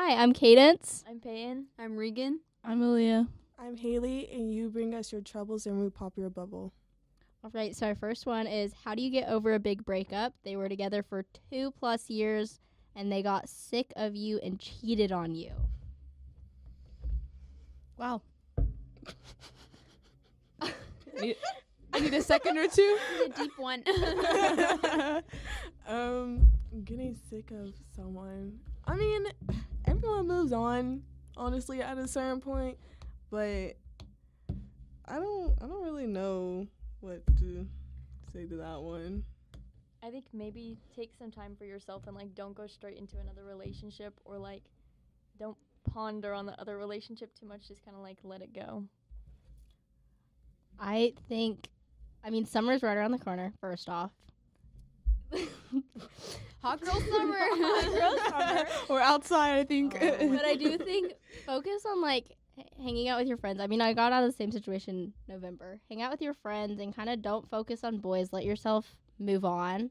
Hi, I'm Cadence. I'm Peyton. I'm Regan. I'm Aaliyah. I'm Haley, and you bring us your troubles and we pop your bubble. All right, so our first one is, how do you get over a big breakup? They were together for 2+ years, and they got sick of you and cheated on you. Wow. I need a second or two. A deep one. Getting sick of someone. I mean, everyone moves on, honestly, at a certain point, but I don't really know what to say to that one. I think maybe take some time for yourself and like don't go straight into another relationship, or like don't ponder on the other relationship too much. Just kind of like let it go. I mean, summer's right around the corner, first off. Hot girl summer. We're outside, I think. But I do think focus on, like, hanging out with your friends. I mean, I got out of the same situation November. Hang out with your friends and kind of don't focus on boys. Let yourself move on.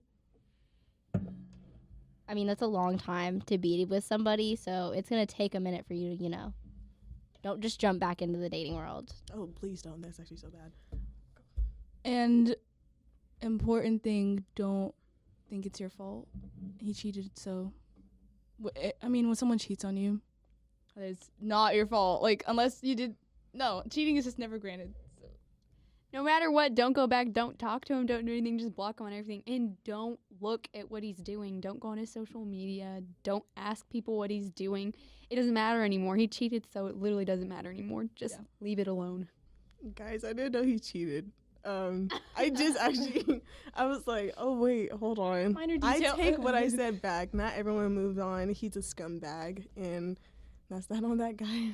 I mean, that's a long time to be with somebody, so it's going to take a minute for you to, don't just jump back into the dating world. Oh, please don't. That's actually so bad. And important thing, don't think it's your fault. He cheated, so when someone cheats on you, it's not your fault. Like, unless you did, no, cheating is just never granted. So. No matter what, don't go back. Don't talk to him. Don't do anything. Just block him on everything. And don't look at what he's doing. Don't go on his social media. Don't ask people what he's doing. It doesn't matter anymore. He cheated, so it literally doesn't matter anymore. Just leave it alone. Guys, I didn't know he cheated. I just actually, I was like, oh, wait, hold on. Minor I detail. take what I said back. Not everyone moved on. He's a scumbag, and that's not on that, guys.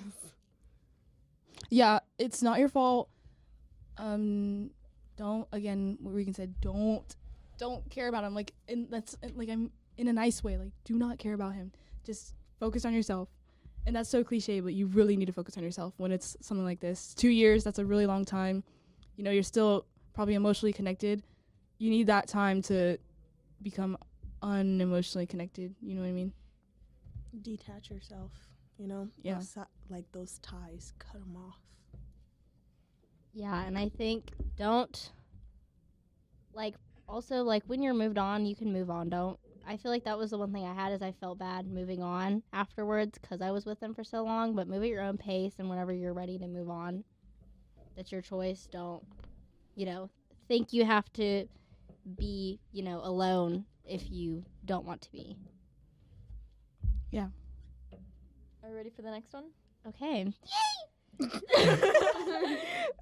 Yeah, it's not your fault. Don't, again, what Regan said, don't care about him. Like, I'm in a nice way. Like, do not care about him. Just focus on yourself. And that's so cliche, but you really need to focus on yourself when it's something like this. 2 years, that's a really long time. You're still probably emotionally connected. You need that time to become unemotionally connected. You know what I mean? Detach yourself, Yeah. Those ties, cut them off. Yeah, and I think don't, also, when you're moved on, you can move on. I feel like that was the one thing I had, is I felt bad moving on afterwards because I was with them for so long, but move at your own pace, and whenever you're ready to move on, that's your choice. Don't, think you have to be, alone if you don't want to be. Yeah. Are you ready for the next one? Okay.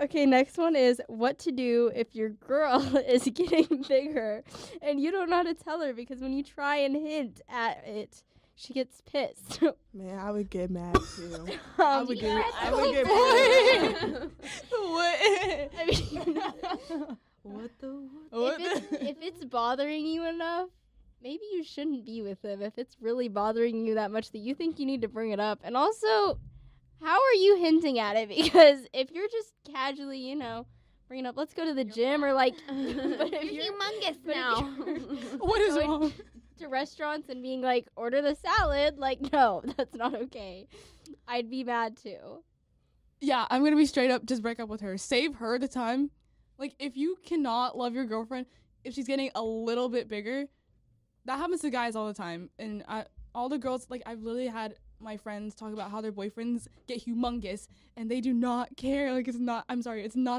Okay, next one is what to do if your girl is getting bigger and you don't know how to tell her, because when you try and hint at it, she gets pissed. Man, I would get mad too. I would get mad. What? I mean, What the? if it's bothering you enough, maybe you shouldn't be with him. If it's really bothering you that much that you think you need to bring it up. And also, how are you hinting at it? Because if you're just casually, bringing up, let's go to the gym, or but if You're you're humongous but if now. What is going wrong? to restaurants and being like, order the salad, no, that's not okay. I'd be mad too. Yeah, I'm going to be straight up, just break up with her. Save her the time. Like, if you cannot love your girlfriend, if she's getting a little bit bigger, that happens to guys all the time. And all the girls, I've literally had my friends talk about how their boyfriends get humongous and they do not care. It's not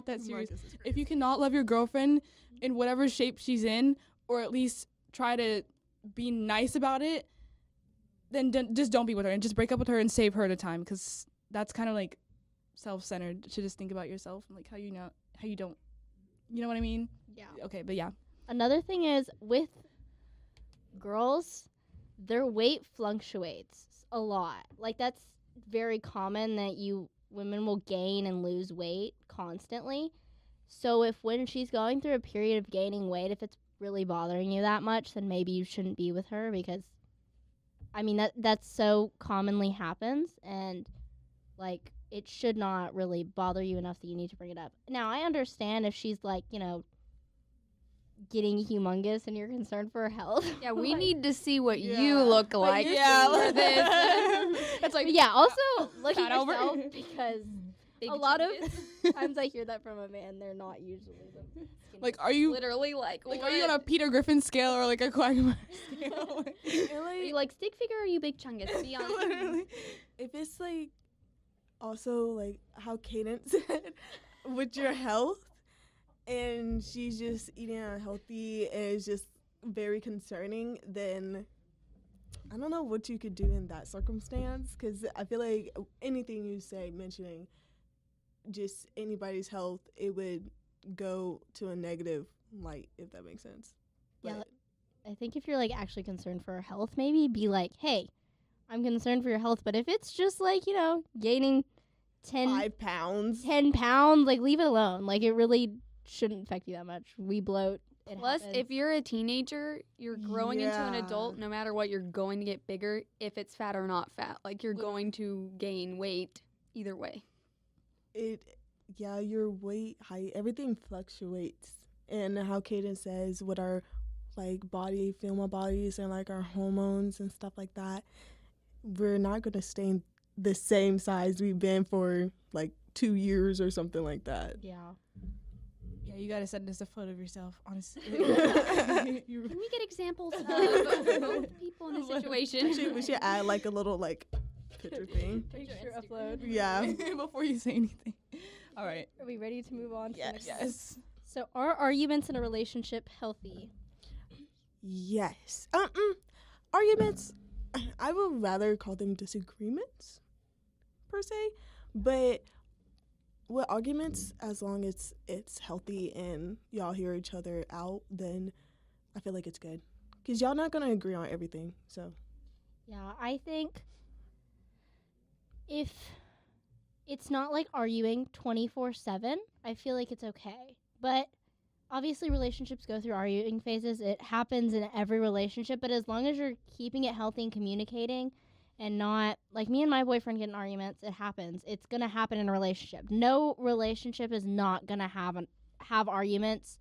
that serious. If you cannot love your girlfriend in whatever shape she's in, or at least try to be nice about it, then just don't be with her and just break up with her and save her the time, because that's kind of self-centered to just think about yourself and how you don't, you know what I mean? Yeah. Okay, but yeah. Another thing is, with girls, their weight fluctuates a lot. That's very common that women will gain and lose weight constantly. So when she's going through a period of gaining weight, if it's really bothering you that much, then maybe you shouldn't be with her, because that's so commonly happens, and it should not really bother you enough that you need to bring it up. Now, I understand if she's getting humongous and you're concerned for her health. Yeah, we need to see what you look like yeah, for this. It's like yeah. Also, look at fat over. yourself because Big a lot of chungus. times I hear that from a man. They're not usually the skinny. like are you Literally, like are you on a Peter Griffin scale or like a Quagmire scale? And, Are you like, like stick figure or are you big chungus? Be honest. Literally. if it's like also like how Cadence said with your health, and she's just eating unhealthy and it's just very concerning, then I don't know what you could do in that circumstance, because I feel like anything you say mentioning just anybody's health, it would go to a negative light, if that makes sense. Yeah, But I think if you're like actually concerned for her health, maybe be like, hey, I'm concerned for your health, but if it's just like, you know, gaining 10 5 pounds. 10 pounds, like leave it alone. Like it really shouldn't affect you that much. We bloat. It Plus, happens. if you're a teenager, you're growing into an Yeah. adult. No matter what, you're going to get bigger. If it's fat or not fat, like you're going to gain weight either way. Yeah, your weight, height, everything fluctuates. And how Kaden says with our like body, female bodies and like our hormones and stuff like that, we're not gonna stay the same size we've been for like 2 years or something like that. yeah. Yeah, you gotta send us a photo of yourself, honestly. Can we get examples of both people in a situation? We should add like a little like picture thing. Picture upload. Yeah. Before you say anything. All right. Are we ready to move on to the next one? Yes. So are arguments in a relationship healthy? Yes. Arguments, I would rather call them disagreements per se, but with arguments, as long as it's healthy and y'all hear each other out, then I feel like it's good. Because y'all not going to agree on everything, so. Yeah, I think if it's not like arguing 24/7, I feel like it's okay. But obviously relationships go through arguing phases. It happens in every relationship, but as long as you're keeping it healthy and communicating and not like me and my boyfriend get in arguments, it happens. It's going to happen in a relationship. No relationship is not going to have arguments.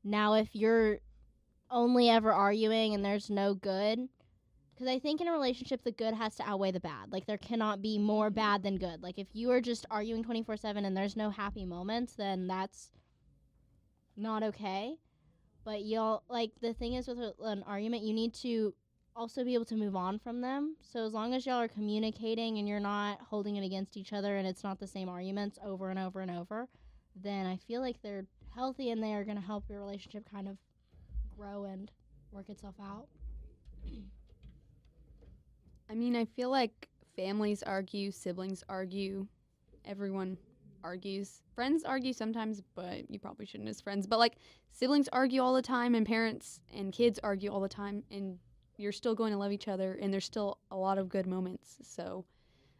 Now if you're only ever arguing and there's no good, because I think in a relationship, the good has to outweigh the bad. Like, there cannot be more bad than good. Like, if you are just arguing 24/7 and there's no happy moments, then that's not okay. But the thing is with an argument, you need to also be able to move on from them. So as long as y'all are communicating and you're not holding it against each other and it's not the same arguments over and over and over, then I feel like they're healthy and they are going to help your relationship kind of grow and work itself out. I mean, I feel like families argue, siblings argue, everyone argues. Friends argue sometimes, but you probably shouldn't as friends. But like siblings argue all the time, and parents and kids argue all the time, and you're still going to love each other, and there's still a lot of good moments. So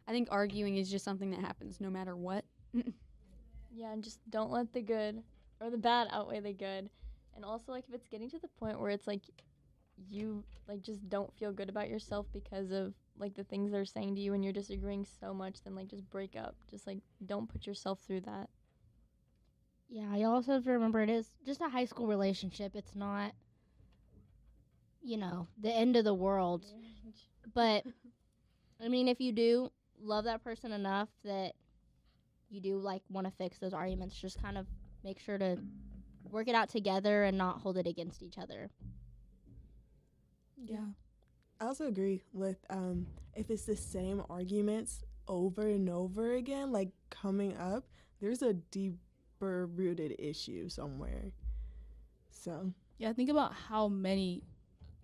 I think arguing is just something that happens no matter what. Yeah, and just don't let the good or the bad outweigh the good. And also, like, if it's getting to the point where it's like you like just don't feel good about yourself because of like the things they're saying to you and you're disagreeing so much, then like just break up. Just like don't put yourself through that. Yeah, you also have to remember it is just a high school relationship. It's not, the end of the world. But, I mean, if you do love that person enough that you do, like, want to fix those arguments, just kind of make sure to work it out together and not hold it against each other. Yeah. I also agree with if it's the same arguments over and over again, like coming up, there's a deeper rooted issue somewhere. So, Yeah, think about how many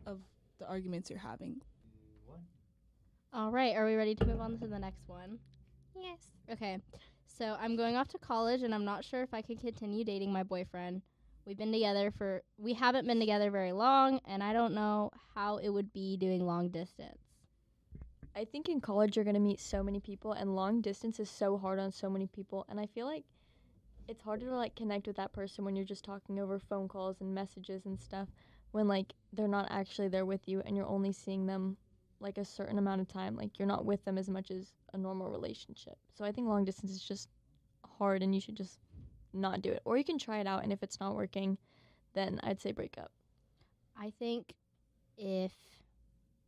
of the arguments you're having. All right, are we ready to move on to the next one? Yes. Okay, so I'm going off to college, and I'm not sure if I could continue dating my boyfriend. We haven't been together very long, and I don't know how it would be doing long distance. I think in college you're going to meet so many people, and long distance is so hard on so many people, and I feel like it's harder to like connect with that person when you're just talking over phone calls and messages and stuff, when like they're not actually there with you and you're only seeing them like a certain amount of time. Like you're not with them as much as a normal relationship. So I think long distance is just hard, and you should just not do it. Or you can try it out, and if it's not working, then I'd say break up. I think if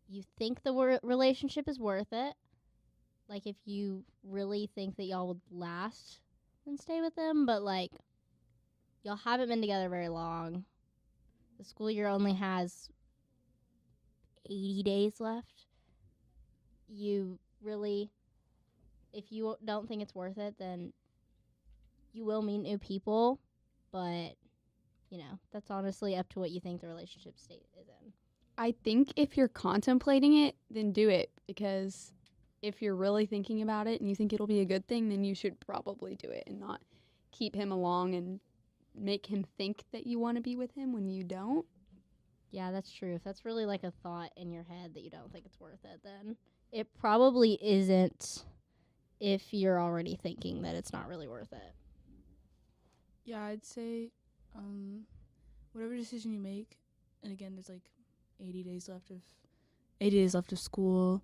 you think the relationship is worth it, like if you really think that y'all would last, then stay with them. But like y'all haven't been together very long. The school year only has 80 days left. You really, if you don't think it's worth it, then you will meet new people. But, you know, that's honestly up to what you think the relationship state is in. I think if you're contemplating it, then do it, because if you're really thinking about it and you think it'll be a good thing, then you should probably do it and not keep him along and make him think that you want to be with him when you don't. Yeah, that's true. If that's really like a thought in your head that you don't think it's worth it, then it probably isn't if you're already thinking that it's not really worth it. Yeah, I'd say whatever decision you make, and again, there's like 80 days left of school.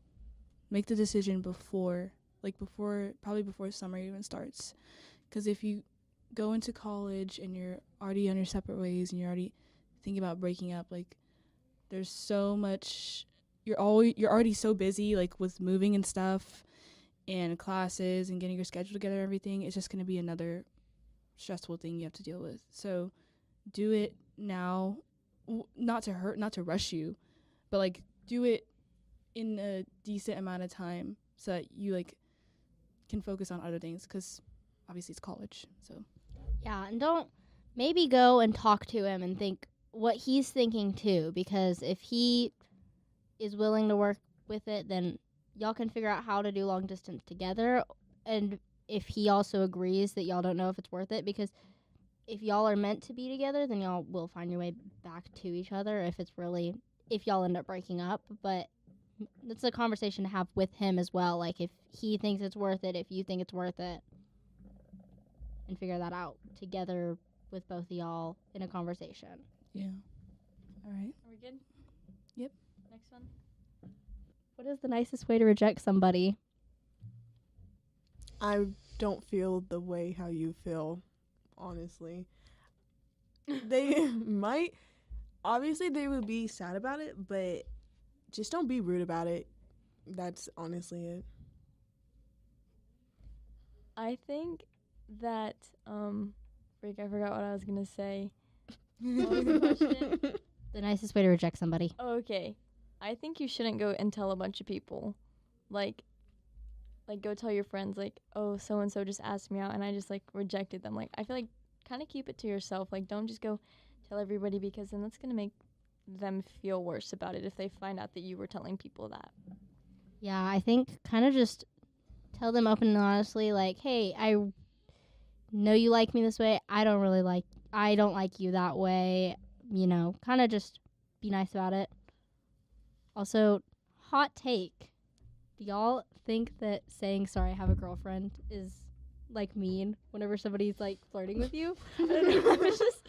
Make the decision before summer even starts. Because if you go into college and you're already on your separate ways and you're already thinking about breaking up, like there's so much, you're already so busy like with moving and stuff and classes and getting your schedule together and everything. It's just going to be another stressful thing you have to deal with. So do it now, not to rush you, but like do it in a decent amount of time so that you like can focus on other things, because obviously it's college. So Yeah, and don't maybe go and talk to him and think what he's thinking too, because if he is willing to work with it, then y'all can figure out how to do long distance together. And if he also agrees that y'all don't know if it's worth it, because if y'all are meant to be together, then y'all will find your way back to each other if y'all end up breaking up. But it's a conversation to have with him as well. Like if he thinks it's worth it, if you think it's worth it, and figure that out together with both of y'all in a conversation. yeah. All right. Are we good? Yep. Next one. What is the nicest way to reject somebody? I don't feel the way how you feel, honestly. They might, obviously they would be sad about it, but just don't be rude about it. That's honestly it. I think that freak, I forgot what I was gonna say. What was the question? The nicest way to reject somebody. Oh, okay. I think you shouldn't go and tell a bunch of people. Like go tell your friends, like, oh, so and so just asked me out and I just like rejected them. Like I feel like kind of keep it to yourself. Like don't just go tell everybody, because then that's gonna make them feel worse about it if they find out that you were telling people that. Yeah, I think kind of just tell them open and honestly, like, hey, I know you like me this way. I don't like you that way. You know, kind of just be nice about it. Also, hot take. Do y'all think that saying sorry I have a girlfriend is like mean whenever somebody's like flirting with you? I don't know. I was just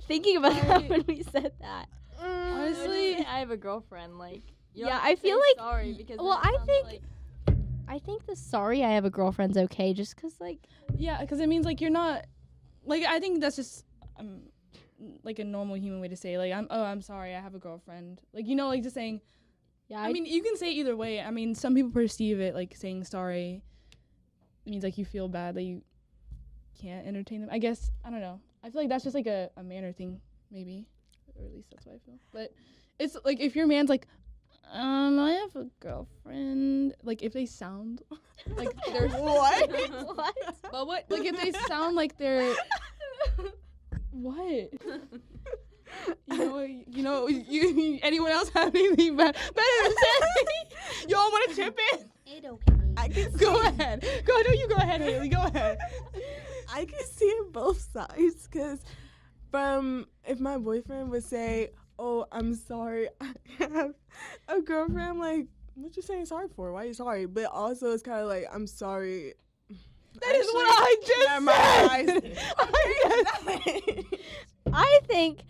thinking about that when we said that. Honestly, I have a girlfriend. Like, you Yeah, don't I have to feel say like- sorry because well, then it I sounds think- like, I think the sorry I have a girlfriend's okay, just 'cause like Yeah, because it means like you're not, like I think that's just like a normal human way to say like I'm sorry I have a girlfriend, like, you know, like just saying. yeah. I mean, you can say it either way. I mean, some people perceive it like saying sorry means like you feel bad that you can't entertain them. I guess, I don't know. I feel like that's just like a manner thing, maybe, or at least that's what I feel. But it's like if your man's like, I have a girlfriend. Like if they sound like they're What? what? but what? Like if they sound like they're what? You anyone else have anything better to say? Y'all want to chip in? It okay. I can see, Go ahead. No, you go ahead, Haley. Go ahead. I can see it both sides, because if my boyfriend would say, oh, I'm sorry, I have a girlfriend, I'm like, what you saying sorry for? Why are you sorry? But also it's kind of like, I'm sorry. That is what I just never said. I think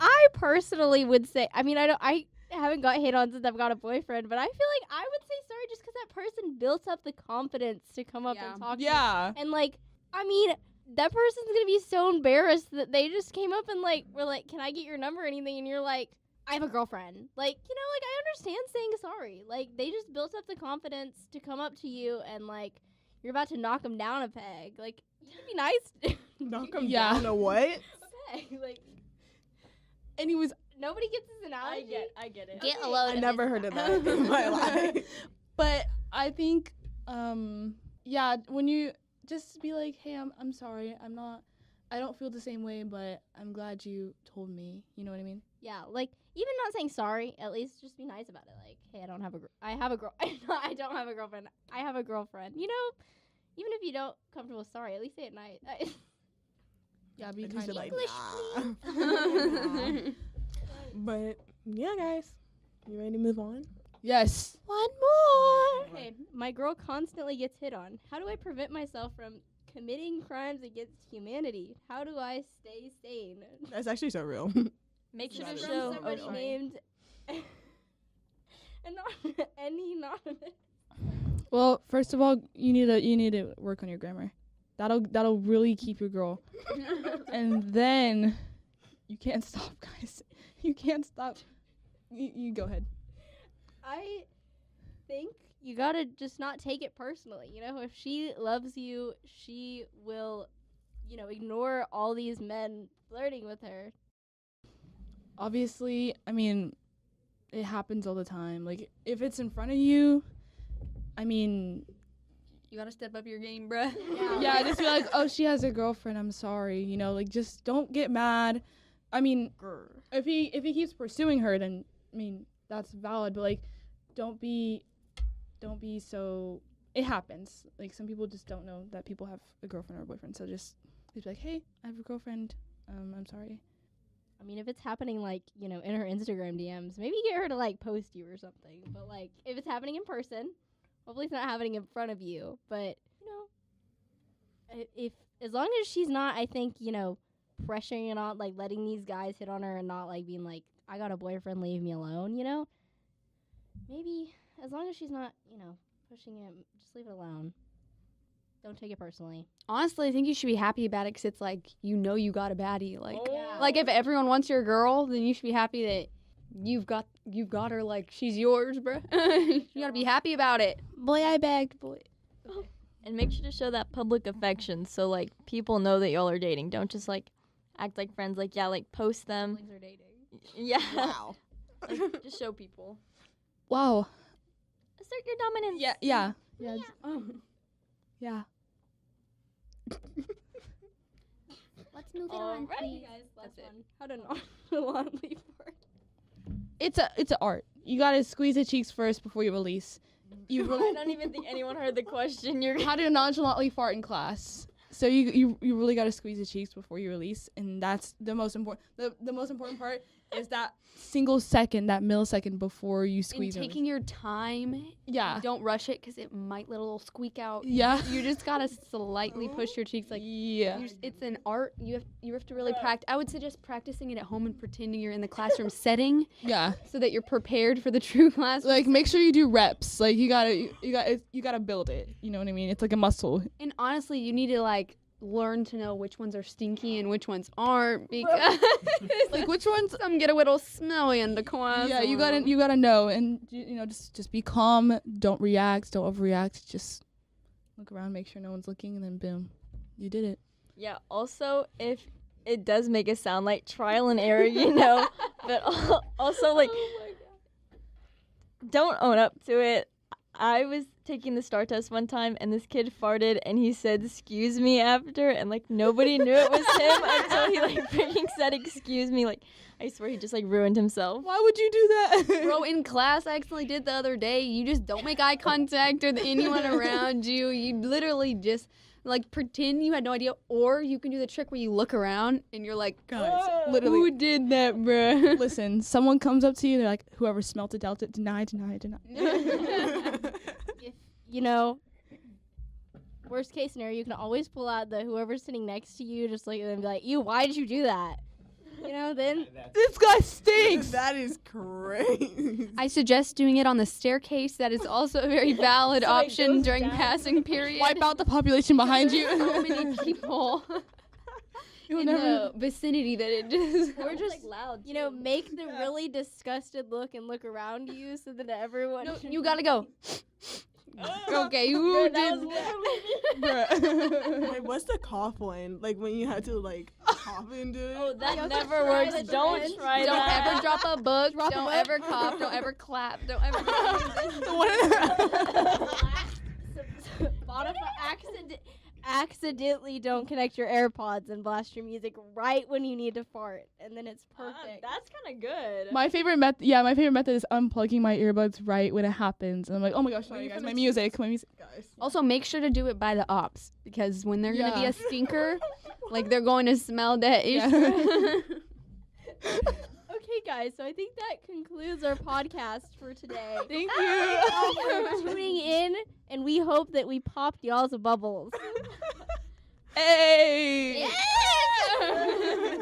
I personally would say. I mean, I haven't got hit on since I've got a boyfriend, but I feel like I would say sorry just because that person built up the confidence to come up Yeah. and talk. Yeah. To me. And like, I mean, that person's gonna be so embarrassed that they just came up and like were like, "Can I get your number or anything?" And you're like, I have a girlfriend. Like, you know, like, I understand saying sorry. Like, they just built up the confidence to come up to you and, like, you're about to knock them down a peg. Like, it'd be nice. Knock him Yeah. down a what? A peg. Like, Anyways, nobody gets this analogy. I get it. Get a load I of never this heard of stuff. that in my life. but I think, yeah, when you just be like, hey, I'm sorry, I don't feel the same way, but I'm glad you told me. You know what I mean? Yeah, like, even not saying sorry, at least just be nice about it. Like, hey, I don't have a I have a girl. I don't have a girlfriend. I have a girlfriend. You know, even if you don't comfortable with sorry, at least say it nice. Yeah, be I just kind. feel like, English, nah. But yeah, guys, you ready to move on? Yes. One more. Okay, my girl constantly gets hit on. How do I prevent myself from committing crimes against humanity? How do I stay sane? That's actually so real. Make sure That to is show. Somebody sorry. named anonymous. Well, first of all, you need to work on your grammar. That'll really keep your girl. And then you can't stop, guys. You can't stop. You go ahead. I think you gotta just not take it personally. You know, if she loves you, she will, you know, ignore all these men flirting with her. Obviously, I mean, it happens all the time. Like, if it's in front of you, I mean, You gotta step up your game, bruh. yeah, just be like, oh, she has a girlfriend, I'm sorry. You know, like, just don't get mad. I mean, if he keeps pursuing her, then, I mean, that's valid. But, like, don't be so, it happens. Like, some people just don't know that people have a girlfriend or a boyfriend. So just be like, hey, I have a girlfriend. I'm sorry. I mean, if it's happening, like, you know, in her Instagram DMs, maybe get her to, like, post you or something. But, like, if it's happening in person, hopefully it's not happening in front of you. But, you know, if as long as she's not, I think, you know, pressuring it on, like, letting these guys hit on her and not, like, being like, I got a boyfriend, leave me alone, you know? Maybe, as long as she's not, you know, pushing it, just leave it alone. Don't take it personally. Honestly, I think you should be happy about it because it's like, you know, you got a baddie. Like, Yeah. like if everyone wants your girl, then you should be happy that you've got her. Like, she's yours, bruh. You gotta be happy about it. Boy, I begged, boy. And make sure to show that public affection so like people know that y'all are dating. Don't just like act like friends. Like yeah, like post them. Siblings are dating. Yeah. Wow. Like, just show people. Wow. Assert your dominance. Yeah. Yeah. Yeah. Let's move it on, on, please. please. Guys, last That's it. one. How to nonchalantly fart. It's an art. You gotta squeeze the cheeks first before you release. You I really don't even think anyone heard the question. You're how to nonchalantly fart in class. So you really gotta squeeze the cheeks before you release, and that's the most important. The most important part is that single second, that millisecond before you And squeeze. taking your time. Yeah. Don't rush it because it might let a little squeak out. Yeah. You just gotta slightly push your cheeks. Like, Yeah. it's an art. You have to really practice. I would suggest practicing it at home and pretending you're in the classroom setting Yeah. so that you're prepared for the true class. Like make sure you do reps. Like you gotta build it. You know what I mean? It's like a muscle. And honestly, you need to like learn to know which ones are stinky and which ones aren't because Like which ones? some get a little smelly in the class. Yeah, you gotta know, and you know just be calm. Don't react. Don't overreact. Just look around, make sure no one's looking, and then boom, you did it. Yeah, also, if it does make it sound like trial and error, you know, but also, like, don't own up to it. I was taking the STAR test one time, and this kid farted, and he said, "Excuse me," after, and, like, nobody knew it was him until he, like, freaking said, "Excuse me." Like, I swear he just, like, ruined himself. Why would you do that? Bro, in class, I accidentally did the other day. You just don't make eye contact with anyone around you. You literally just like pretend you had no idea, or you can do the trick where you look around and you're like, Guys, who literally. did that, bruh? Listen, someone comes up to you, they're like, whoever smelt it, dealt it, deny. If, you know, worst case scenario, you can always pull out the whoever's sitting next to you, just like, and be like, "You, why did you do that?" You know, then This guy stinks. That is crazy. I suggest doing it on the staircase. That is also a very valid So it option goes during down. passing period. Wipe out the population behind you. So many people. You'll in never. the vicinity that it just. Or just, loud. you know, make the really disgusted look and look around you so that everyone. No, you gotta go. Okay, you did. Bruh. Wait, what's the cough one? Like when you had to like cough into it? Oh, that Don't never try works. the Don't trend. try Don't that. ever drop a book. Drop a don't book. ever cough. Don't ever clap. Don't ever do anything. Spotify accidentally don't connect your AirPods and blast your music right when you need to fart, and then it's perfect. That's kind of good. My favorite method is unplugging my earbuds right when it happens. And I'm like, oh my gosh, sorry guys, my music. Guys. Also, make sure to do it by the ops because when they're gonna be Yeah. a stinker, like they're going to smell that Yeah. issue. Okay, guys, so I think that concludes our podcast for today. Thank Thank y'all you. for tuning in, and we hope that we popped y'all's bubbles. Hey. Yeah!